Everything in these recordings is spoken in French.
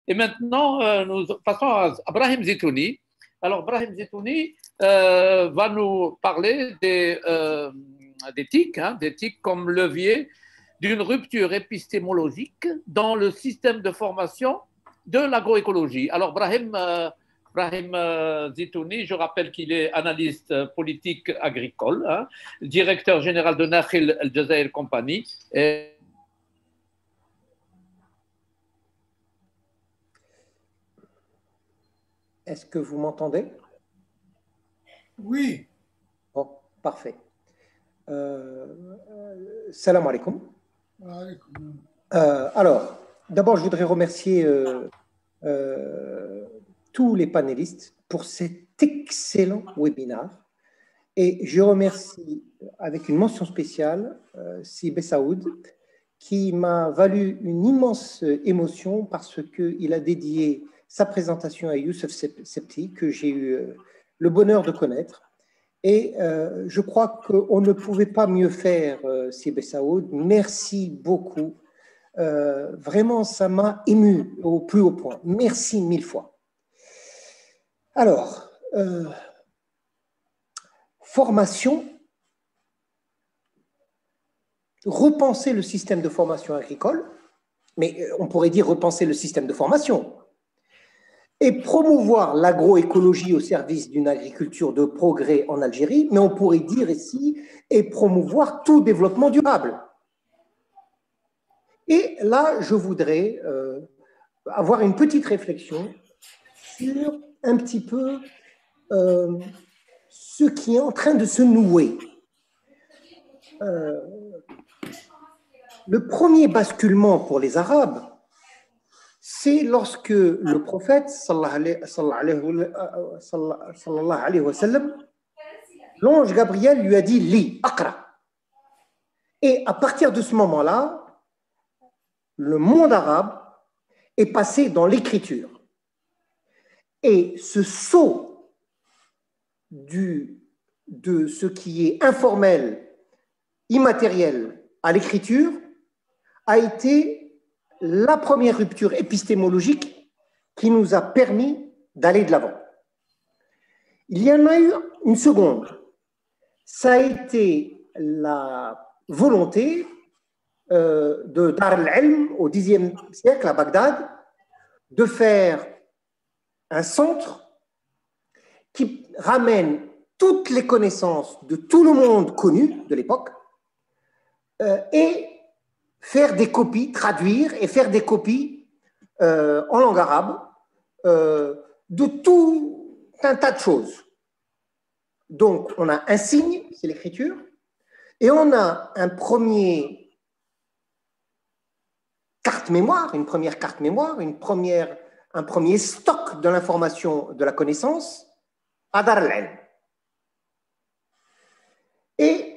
Et maintenant, nous passons à Brahim Zitouni. Alors, Brahim Zitouni va nous parler des TIC comme levier d'une rupture épistémologique dans le système de formation de l'agroécologie. Alors, Brahim Zitouni, je rappelle qu'il est analyste politique agricole, directeur général de Nakhil El Jazair Company. Est-ce que vous m'entendez? Oui. Bon, parfait. Salam alaikum. Alors, d'abord, je voudrais remercier tous les panélistes pour cet excellent webinaire. Et je remercie avec une mention spéciale Sibé Saoud, qui m'a valu une immense émotion parce qu'il a dédié sa présentation à Youssef Septi, que j'ai eu le bonheur de connaître. Et je crois qu'on ne pouvait pas mieux faire, Sibé Saoud. Merci beaucoup. Vraiment, ça m'a ému au plus haut point. Merci mille fois. Alors, formation, repenser le système de formation agricole, mais on pourrait dire repenser le système de formation, et promouvoir l'agroécologie au service d'une agriculture de progrès en Algérie, mais on pourrait dire ici, et promouvoir tout développement durable. Et là, je voudrais avoir une petite réflexion sur un petit peu ce qui est en train de se nouer. Le premier basculement pour les Arabes, c'est lorsque le prophète, sallallahu alayhi wa sallam, l'ange Gabriel lui a dit « Li, Aqra ». Et à partir de ce moment-là, le monde arabe est passé dans l'écriture. Et ce saut de ce qui est informel, immatériel à l'écriture a été la première rupture épistémologique qui nous a permis d'aller de l'avant. Il y en a eu une seconde. Ça a été la volonté de Dar al-Ilm au Xe siècle à Bagdad de faire un centre qui ramène toutes les connaissances de tout le monde connu de l'époque et faire des copies, traduire et faire des copies en langue arabe de tout un tas de choses. Donc, on a un signe, c'est l'écriture, et on a un premier carte mémoire, une première carte mémoire, un premier stock de l'information, de la connaissance, à Dar al-Ilm. Et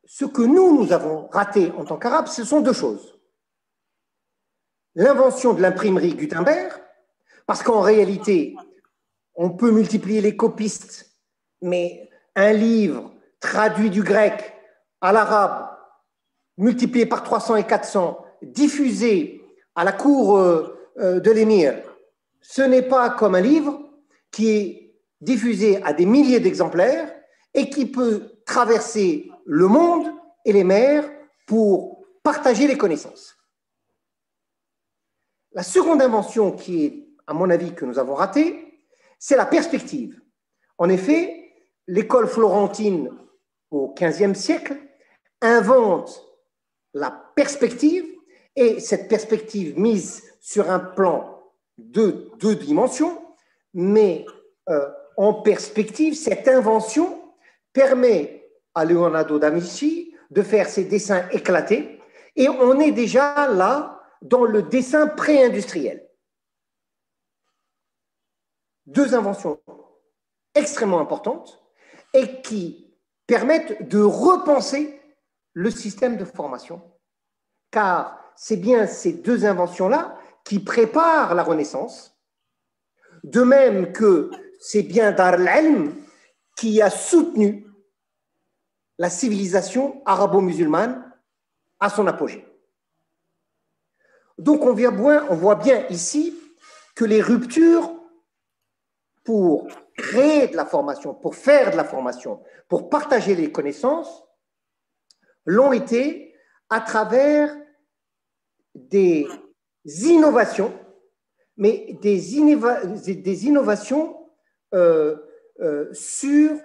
ce que nous avons raté en tant qu'Arabes, ce sont deux choses. L'invention de l'imprimerie Gutenberg, parce qu'en réalité, on peut multiplier les copistes, mais un livre traduit du grec à l'arabe, multiplié par 300 et 400, diffusé à la cour de l'émir, ce n'est pas comme un livre qui est diffusé à des milliers d'exemplaires et qui peut traverser le monde et les mers pour partager les connaissances. La seconde invention qui est, à mon avis, que nous avons ratée, c'est la perspective. En effet, l'école florentine au XVe siècle invente la perspective, et cette perspective mise sur un plan de deux dimensions, mais en perspective, cette invention permet à Leonardo da Vinci de faire ses dessins éclatés, et on est déjà là dans le dessin pré-industriel. Deux inventions extrêmement importantes et qui permettent de repenser le système de formation, car c'est bien ces deux inventions-là qui préparent la Renaissance, de même que c'est bien Dar al-Ilm qui a soutenu la civilisation arabo-musulmane à son apogée. Donc on voit bien ici que les ruptures pour créer de la formation, pour faire de la formation, pour partager les connaissances, l'ont été à travers des innovations, mais des innovations sur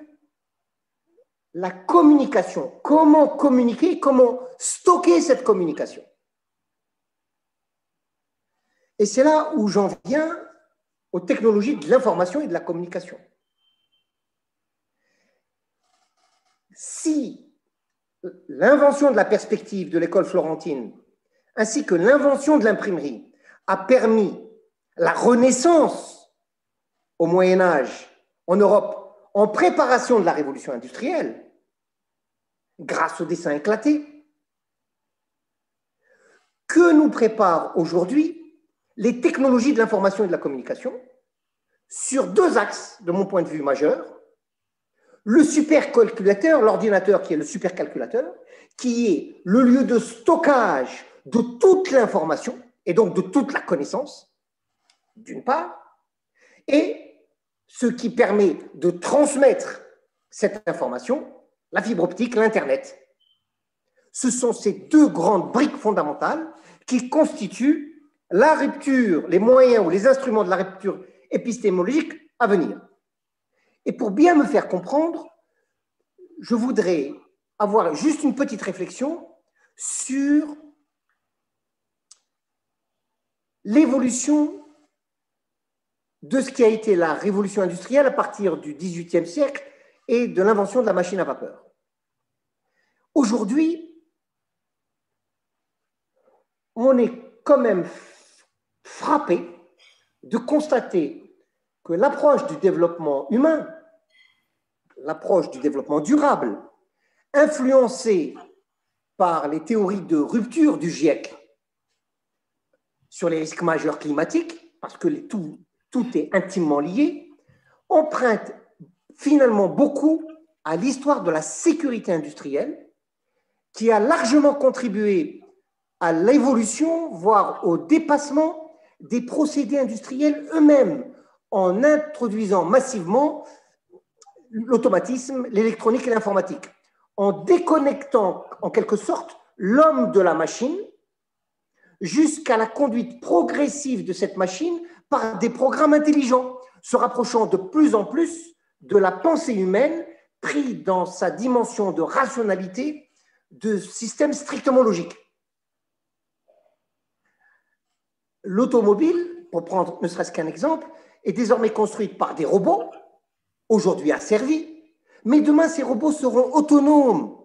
la communication. Comment communiquer, comment stocker cette communication. Et c'est là où j'en viens aux technologies de l'information et de la communication. Si l'invention de la perspective de l'école florentine, ainsi que l'invention de l'imprimerie, a permis la renaissance au Moyen-Âge en Europe en préparation de la révolution industrielle, grâce au dessin éclaté, que nous préparent aujourd'hui les technologies de l'information et de la communication sur deux axes, de mon point de vue majeur. Le supercalculateur, l'ordinateur qui est le supercalculateur, qui est le lieu de stockage de toute l'information et donc de toute la connaissance, d'une part, et ce qui permet de transmettre cette information, la fibre optique, l'Internet. Ce sont ces deux grandes briques fondamentales qui constituent la rupture, les moyens ou les instruments de la rupture épistémologique à venir. Et pour bien me faire comprendre, je voudrais avoir juste une petite réflexion sur l'évolution de ce qui a été la révolution industrielle à partir du XVIIIe siècle et de l'invention de la machine à vapeur. Aujourd'hui, on est quand même frappé de constater que l'approche du développement humain, l'approche du développement durable, influencée par les théories de rupture du GIEC sur les risques majeurs climatiques, parce que tout est intimement lié, emprunte finalement beaucoup à l'histoire de la sécurité industrielle, qui a largement contribué à l'évolution, voire au dépassement des procédés industriels eux-mêmes, en introduisant massivement l'automatisme, l'électronique et l'informatique, en déconnectant en quelque sorte l'homme de la machine jusqu'à la conduite progressive de cette machine par des programmes intelligents, se rapprochant de plus en plus de la pensée humaine, pris dans sa dimension de rationalité de systèmes strictement logiques. L'automobile, pour prendre ne serait-ce qu'un exemple, est désormais construite par des robots, aujourd'hui asservis, mais demain ces robots seront autonomes.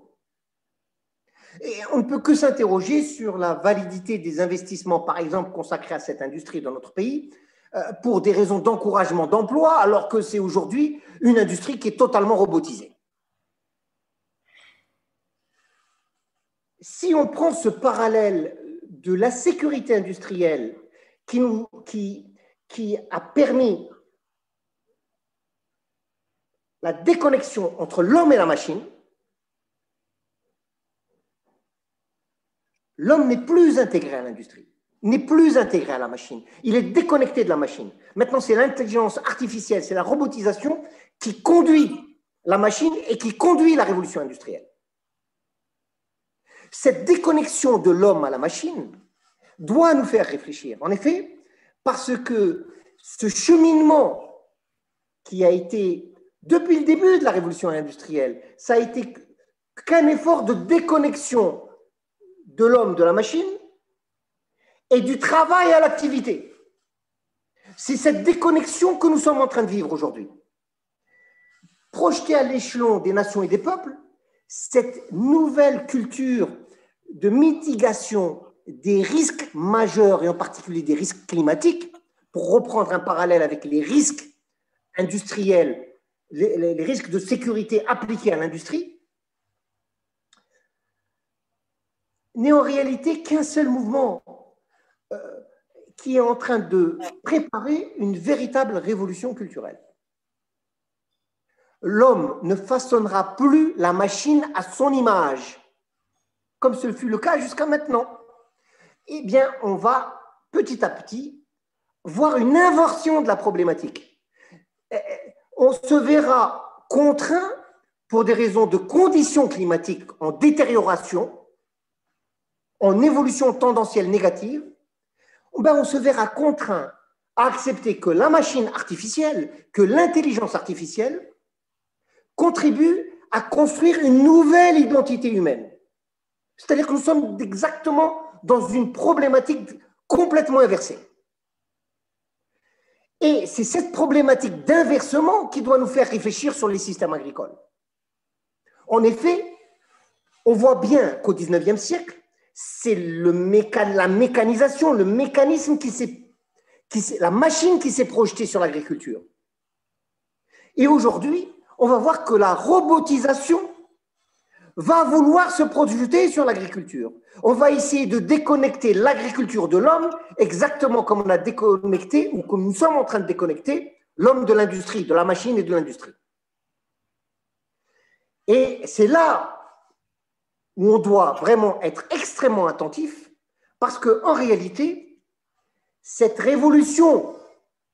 Et on ne peut que s'interroger sur la validité des investissements, par exemple, consacrés à cette industrie dans notre pays, pour des raisons d'encouragement d'emploi, alors que c'est aujourd'hui une industrie qui est totalement robotisée. Si on prend ce parallèle de la sécurité industrielle qui a permis la déconnexion entre l'homme et la machine, l'homme n'est plus intégré à l'industrie, n'est plus intégré à la machine. Il est déconnecté de la machine. Maintenant, c'est l'intelligence artificielle, c'est la robotisation qui conduit la machine et qui conduit la révolution industrielle. Cette déconnexion de l'homme à la machine doit nous faire réfléchir. En effet, parce que ce cheminement qui a été, depuis le début de la révolution industrielle, ça a été qu'un effort de déconnexion de l'homme de la machine et du travail à l'activité. C'est cette déconnexion que nous sommes en train de vivre aujourd'hui. Projetée à l'échelon des nations et des peuples, cette nouvelle culture de mitigation des risques majeurs et en particulier des risques climatiques, pour reprendre un parallèle avec les risques industriels, les risques de sécurité appliqués à l'industrie, n'est en réalité qu'un seul mouvement qui est en train de préparer une véritable révolution culturelle. L'homme ne façonnera plus la machine à son image, comme ce fut le cas jusqu'à maintenant. eh bien, on va petit à petit voir une inversion de la problématique. On se verra contraint, pour des raisons de conditions climatiques en détérioration, en évolution tendancielle négative, ben on se verra contraint à accepter que la machine artificielle, que l'intelligence artificielle contribue à construire une nouvelle identité humaine. C'est-à-dire que nous sommes exactement dans une problématique complètement inversée. Et c'est cette problématique d'inversement qui doit nous faire réfléchir sur les systèmes agricoles. En effet, on voit bien qu'au XIXe siècle, c'est la mécanisation, le mécanisme la machine qui s'est projetée sur l'agriculture. Et aujourd'hui, on va voir que la robotisation va vouloir se projeter sur l'agriculture. On va essayer de déconnecter l'agriculture de l'homme, exactement comme on a déconnecté, ou comme nous sommes en train de déconnecter l'homme de l'industrie, de la machine et de l'industrie. Et c'est là où on doit vraiment être extrêmement attentif, parce qu'en réalité, cette révolution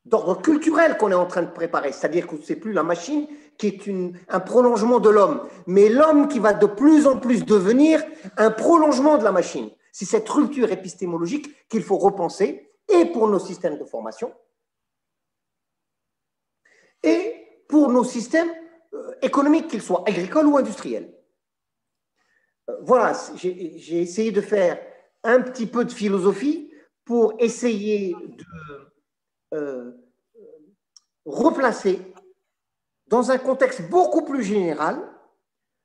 d'ordre culturel qu'on est en train de préparer, c'est-à-dire que ce n'est plus la machine qui est un prolongement de l'homme, mais l'homme qui va de plus en plus devenir un prolongement de la machine. C'est cette rupture épistémologique qu'il faut repenser, et pour nos systèmes de formation, et pour nos systèmes économiques, qu'ils soient agricoles ou industriels. Voilà, j'ai essayé de faire un petit peu de philosophie pour essayer de replacer dans un contexte beaucoup plus général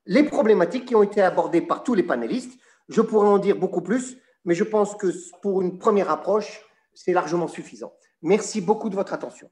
les problématiques qui ont été abordées par tous les panélistes. Je pourrais en dire beaucoup plus, mais je pense que pour une première approche, c'est largement suffisant. Merci beaucoup de votre attention.